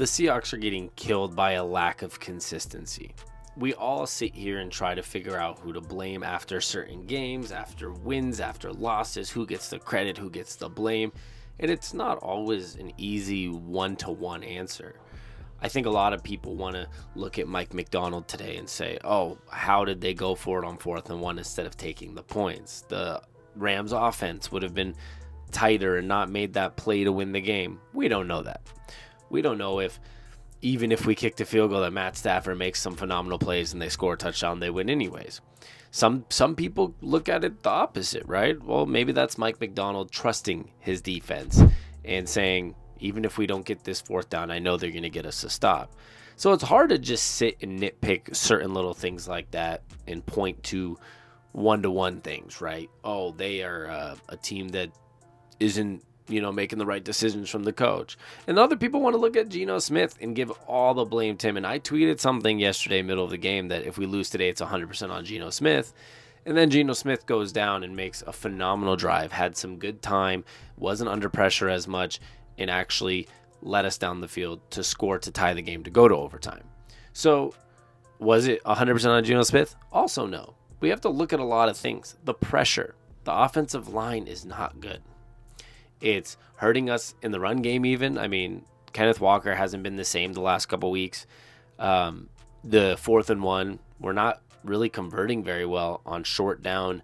The Seahawks are getting killed by a lack of consistency. We all sit here and try to figure out who to blame after certain games, after wins, after losses, who gets the credit, who gets the blame, and it's not always an easy one-to-one answer. I think a lot of people want to look at Mike Macdonald today and say, oh, how did they go for it on 4th and 1 instead of taking the points? The Rams offense would have been tighter and not made that play to win the game. We don't know that. We don't know if even if we kicked a field goal that Matt Stafford makes some phenomenal plays and they score a touchdown, they win anyways. Some people look at it the opposite, right? Well, maybe that's Mike Macdonald trusting his defense and saying, even if we don't get this 4th down, I know they're going to get us a stop. So it's hard to just sit and nitpick certain little things like that and point to one-to-one things, right? Oh, they are a team that isn't making the right decisions from the coach. And other people want to look at Geno Smith and give all the blame to him. And I tweeted something yesterday, middle of the game, that if we lose today, it's 100% on Geno Smith. And then Geno Smith goes down and makes a phenomenal drive, had some good time, wasn't under pressure as much, and actually led us down the field to score to tie the game to go to overtime. So was it 100% on Geno Smith? Also no. We have to look at a lot of things. The pressure. The offensive line is not good. It's hurting us in the run game even. I mean, Kenneth Walker hasn't been the same the last couple weeks. The 4th and 1, we're not really converting very well on short down,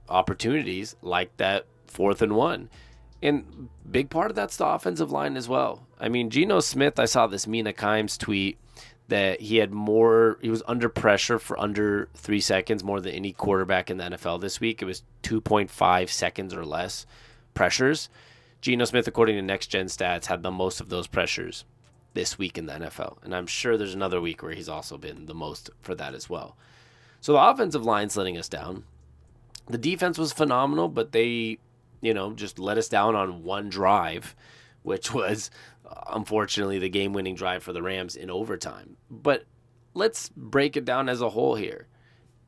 opportunities like that 4th and 1. And big part of that's the offensive line as well. I mean, Geno Smith, I saw this Mina Kimes tweet that he was under pressure for under 3 seconds more than any quarterback in the NFL this week. It was 2.5 seconds or less pressures. Geno Smith, according to Next Gen Stats, had the most of those pressures this week in the NFL. And I'm sure there's another week where he's also been the most for that as well. So the offensive line's letting us down. The defense was phenomenal, but they, just let us down on one drive, which was, unfortunately, the game-winning drive for the Rams in overtime. But let's break it down as a whole here.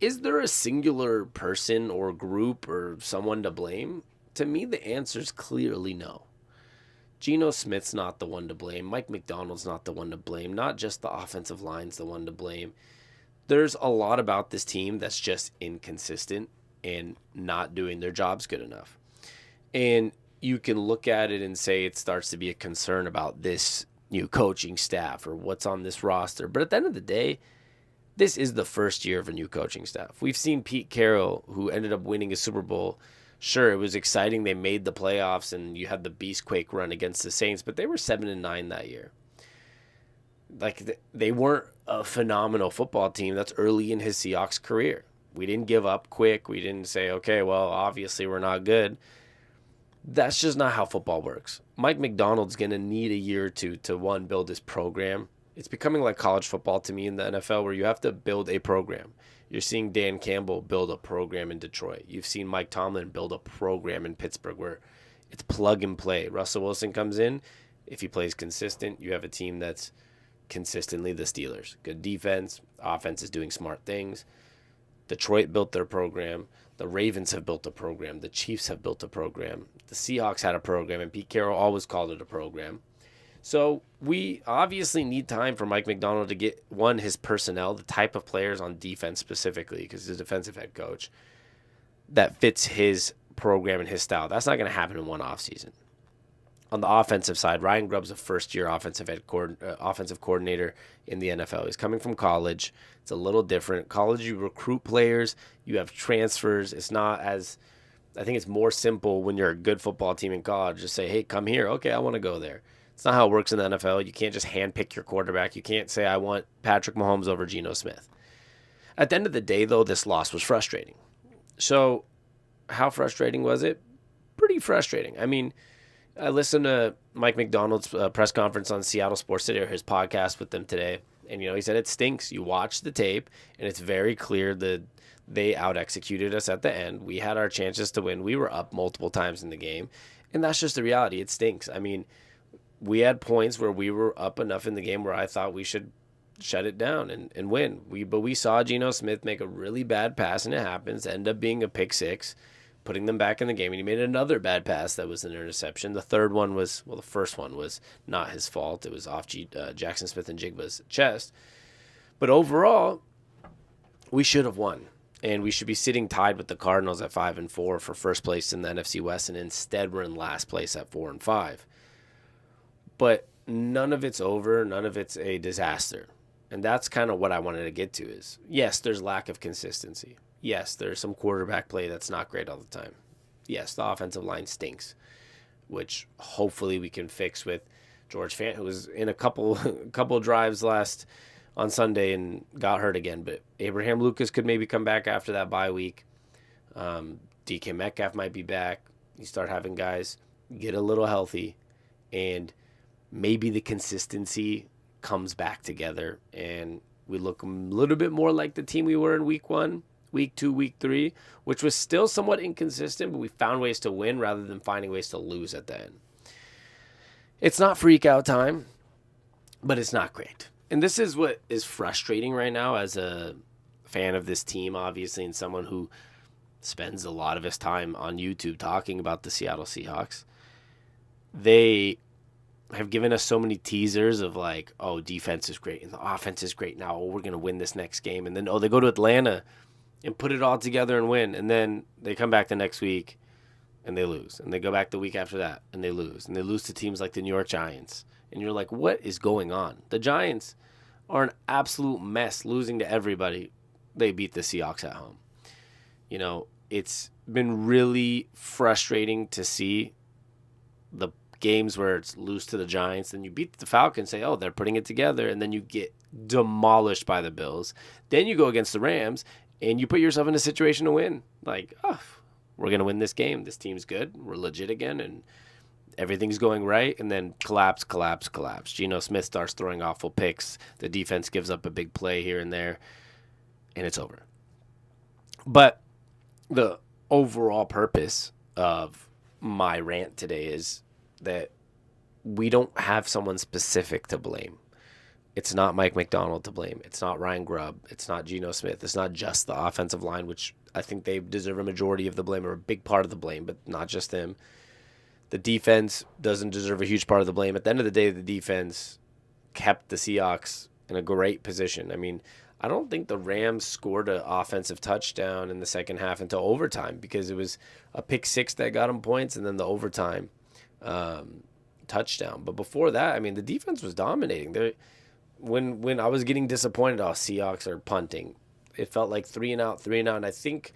Is there a singular person or group or someone to blame? To me, the answer is clearly no. Geno Smith's not the one to blame. Mike Macdonald's not the one to blame. Not just the offensive line's the one to blame. There's a lot about this team that's just inconsistent and not doing their jobs good enough. And you can look at it and say it starts to be a concern about this new coaching staff or what's on this roster. But at the end of the day, this is the first year of a new coaching staff. We've seen Pete Carroll, who ended up winning a Super Bowl. Sure, it was exciting. They made the playoffs, and you had the Beastquake run against the Saints, but they were 7-9 that year. Like, they weren't a phenomenal football team. That's early in his Seahawks career. We didn't give up quick. We didn't say, okay, well, obviously we're not good. That's just not how football works. Mike Macdonald's going to need a year or two to, one, build his program. It's becoming like college football to me in the NFL, where you have to build a program. You're seeing Dan Campbell build a program in Detroit. You've seen Mike Tomlin build a program in Pittsburgh where it's plug and play. Russell Wilson comes in. If he plays consistent, you have a team that's consistently the Steelers. Good defense. Offense is doing smart things. Detroit built their program. The Ravens have built a program. The Chiefs have built a program. The Seahawks had a program, and Pete Carroll always called it a program. So we obviously need time for Mike Macdonald to get, one, his personnel, the type of players on defense specifically, because he's a defensive head coach, that fits his program and his style. That's not going to happen in one offseason. On the offensive side, Ryan Grubb's a first-year offensive coordinator in the NFL. He's coming from college. It's a little different. College, you recruit players. You have transfers. It's not as – I think it's more simple when you're a good football team in college. Just say, hey, come here. Okay, I want to go there. It's not how it works in the NFL. You can't just handpick your quarterback. You can't say, I want Patrick Mahomes over Geno Smith. At the end of the day, though, this loss was frustrating. So how frustrating was it? Pretty frustrating. I mean, I listened to Mike Macdonald's press conference on Seattle Sports Today, or his podcast with them today. And, he said it stinks. You watch the tape, and it's very clear that they out-executed us at the end. We had our chances to win. We were up multiple times in the game. And that's just the reality. It stinks. I mean, we had points where we were up enough in the game where I thought we should shut it down and win. But we saw Geno Smith make a really bad pass, and it happens, end up being a pick six. putting them back in the game. And he made another bad pass that was an interception. The third one was, the first one was not his fault. It was off Jackson Smith and Jigba's chest. But overall, we should have won. And we should be sitting tied with the Cardinals at 5-4 for first place in the NFC West. And instead, we're in last place at 4-5. But none of it's over. None of it's a disaster. And that's kind of what I wanted to get to is, yes, there's lack of consistency. Yes, there's some quarterback play that's not great all the time. Yes, the offensive line stinks, which hopefully we can fix with George Fant, who was in a couple drives on Sunday and got hurt again. But Abraham Lucas could maybe come back after that bye week. DK Metcalf might be back. You start having guys get a little healthy, and maybe the consistency comes back together, and we look a little bit more like the team we were in week 1, week 2, week 3, which was still somewhat inconsistent, but we found ways to win rather than finding ways to lose at the end. It's not freak out time, but it's not great. And this is what is frustrating right now as a fan of this team, obviously, and someone who spends a lot of his time on YouTube talking about the Seattle Seahawks. They have given us so many teasers of like, oh, defense is great and the offense is great now. Oh, we're going to win this next game. And then, they go to Atlanta and put it all together and win. And then they come back the next week and they lose. And they go back the week after that and they lose. And they lose to teams like the New York Giants. And you're like, what is going on? The Giants are an absolute mess, losing to everybody. They beat the Seahawks at home. It's been really frustrating to see the games where it's lose to the Giants, then you beat the Falcons, say, oh, they're putting it together, and then you get demolished by the Bills. Then you go against the Rams, and you put yourself in a situation to win. Like, oh, we're going to win this game. This team's good. We're legit again, and everything's going right. And then collapse. Geno Smith starts throwing awful picks. The defense gives up a big play here and there, and it's over. But the overall purpose of my rant today is that we don't have someone specific to blame. It's not Mike McDonald to blame. It's not Ryan Grubb. It's not Geno Smith. It's not just the offensive line, which I think they deserve a majority of the blame or a big part of the blame, but not just them. The defense doesn't deserve a huge part of the blame. At the end of the day, the defense kept the Seahawks in a great position. I mean, I don't think the Rams scored an offensive touchdown in the second half until overtime because it was a pick six that got them points and then the overtime touchdown. But before that, I mean, the defense was dominating. When I was getting disappointed, Seahawks are punting. It felt like 3-and-out, and I think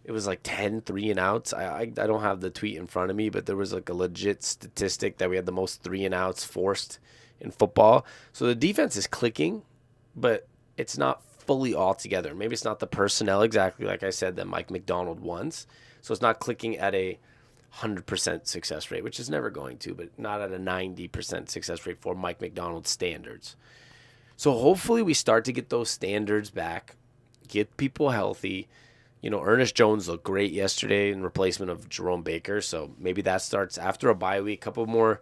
it was like 10 3-and-outs. I don't have the tweet in front of me, but there was like a legit statistic that we had the most 3-and-outs forced in football. So the defense is clicking, but it's not fully all together. Maybe it's not the personnel exactly like I said that Mike McDonald wants. So it's not clicking at a 100% success rate, which is never going to, but not at a 90% success rate for Mike McDonald's standards. So hopefully we start to get those standards back, get people healthy. Ernest Jones looked great yesterday in replacement of Jerome Baker. So maybe that starts after a bye week, couple more,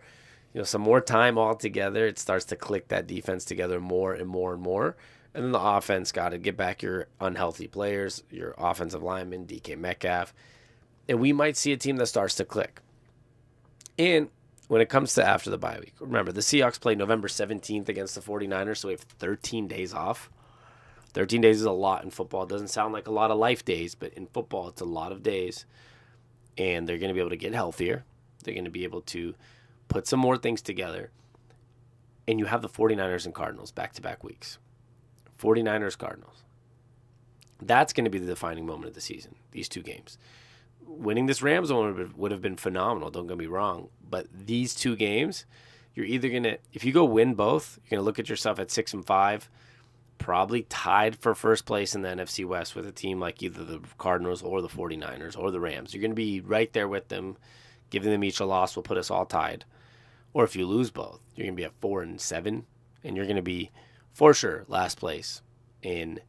some more time all together. It starts to click that defense together more and more and more. And then the offense got to get back your unhealthy players, your offensive linemen, DK Metcalf. And we might see a team that starts to click. And when it comes to after the bye week, remember, the Seahawks play November 17th against the 49ers, so we have 13 days off. 13 days is a lot in football. It doesn't sound like a lot of life days, but in football, it's a lot of days. And they're going to be able to get healthier. They're going to be able to put some more things together. And you have the 49ers and Cardinals back-to-back weeks. 49ers, Cardinals. That's going to be the defining moment of the season, these two games. Winning this Rams one would have been phenomenal, don't get me wrong. But these two games, you're either going to, if you go win both, you're going to look at yourself at 6-5, probably tied for first place in the NFC West with a team like either the Cardinals or the 49ers or the Rams. You're going to be right there with them. Giving them each a loss will put us all tied. Or if you lose both, you're going to be at 4-7, and you're going to be, for sure, last place in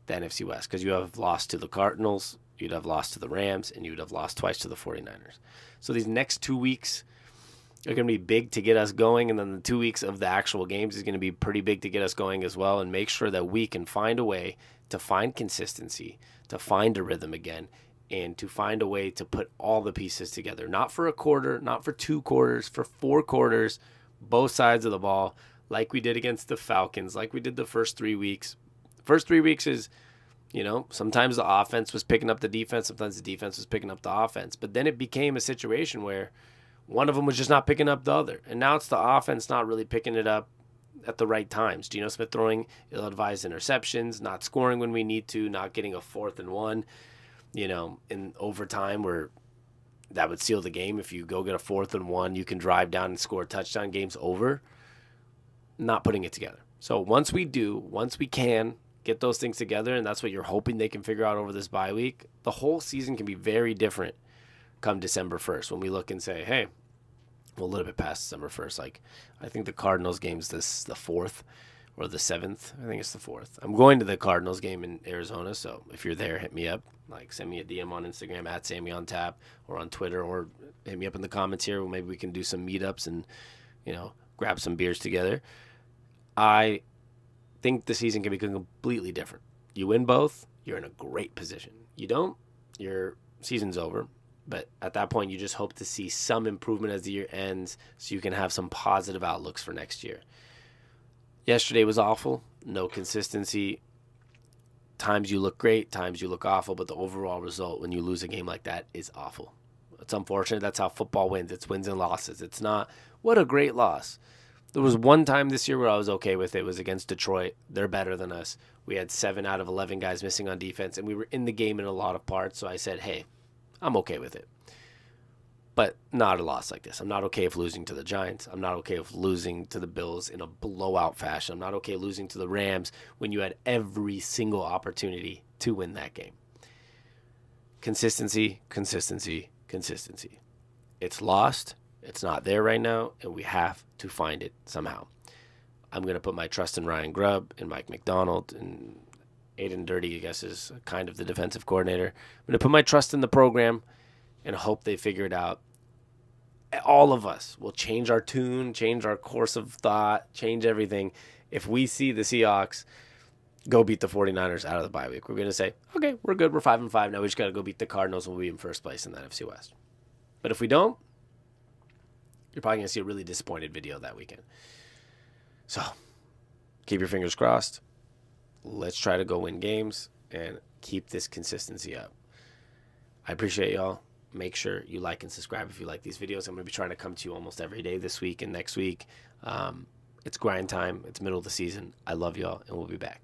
the NFC West because you have lost to the Cardinals, you'd have lost to the Rams, and you'd have lost twice to the 49ers. So these next 2 weeks are going to be big to get us going, and then the 2 weeks of the actual games is going to be pretty big to get us going as well and make sure that we can find a way to find consistency, to find a rhythm again, and to find a way to put all the pieces together, not for a quarter, not for 2 quarters, for 4 quarters, both sides of the ball, like we did against the Falcons, like we did the first 3 weeks. First 3 weeks is, sometimes the offense was picking up the defense, sometimes the defense was picking up the offense. But then it became a situation where one of them was just not picking up the other. And now it's the offense not really picking it up at the right times. Geno Smith throwing ill-advised interceptions, not scoring when we need to, not getting a 4th and 1, in overtime where that would seal the game. If you go get a 4th and 1, you can drive down and score a touchdown, game's over. Not putting it together. So once we can get those things together, and that's what you're hoping they can figure out over this bye week, the whole season can be very different come December 1st when we look and say, hey, well, a little bit past December 1st. Like, I think the Cardinals game's the 4th or the 7th. I think it's the 4th. I'm going to the Cardinals game in Arizona, so if you're there, hit me up. Like, send me a DM on Instagram at SammyOnTap or on Twitter, or hit me up in the comments here. Maybe we can do some meetups and, grab some beers together. I think the season can be completely different. You win both, you're in a great position. You don't, your season's over. But at that point, you just hope to see some improvement as the year ends so you can have some positive outlooks for next year. Yesterday was awful. No consistency. Times you look great, times you look awful, but the overall result when you lose a game like that is awful. It's unfortunate. That's how football wins. It's wins and losses. It's not, what a great loss. There was one time this year where I was okay with it. It was against Detroit. They're better than us. We had 7 out of 11 guys missing on defense, and we were in the game in a lot of parts. So I said, hey, I'm okay with it. But not a loss like this. I'm not okay with losing to the Giants. I'm not okay with losing to the Bills in a blowout fashion. I'm not okay losing to the Rams when you had every single opportunity to win that game. Consistency, consistency, consistency. It's lost. It's not there right now, and we have to find it somehow. I'm going to put my trust in Ryan Grubb and Mike McDonald, and Aiden Dirty, I guess, is kind of the defensive coordinator. I'm going to put my trust in the program and hope they figure it out. All of us will change our tune, change our course of thought, change everything. If we see the Seahawks go beat the 49ers out of the bye week, we're going to say, okay, we're good. We're 5-5. Now we just got to go beat the Cardinals and we'll be in first place in the NFC West. But if we don't, you're probably going to see a really disappointed video that weekend. So keep your fingers crossed. Let's try to go win games and keep this consistency up. I appreciate y'all. Make sure you like and subscribe if you like these videos. I'm going to be trying to come to you almost every day this week and next week. It's grind time. It's middle of the season. I love y'all, and we'll be back.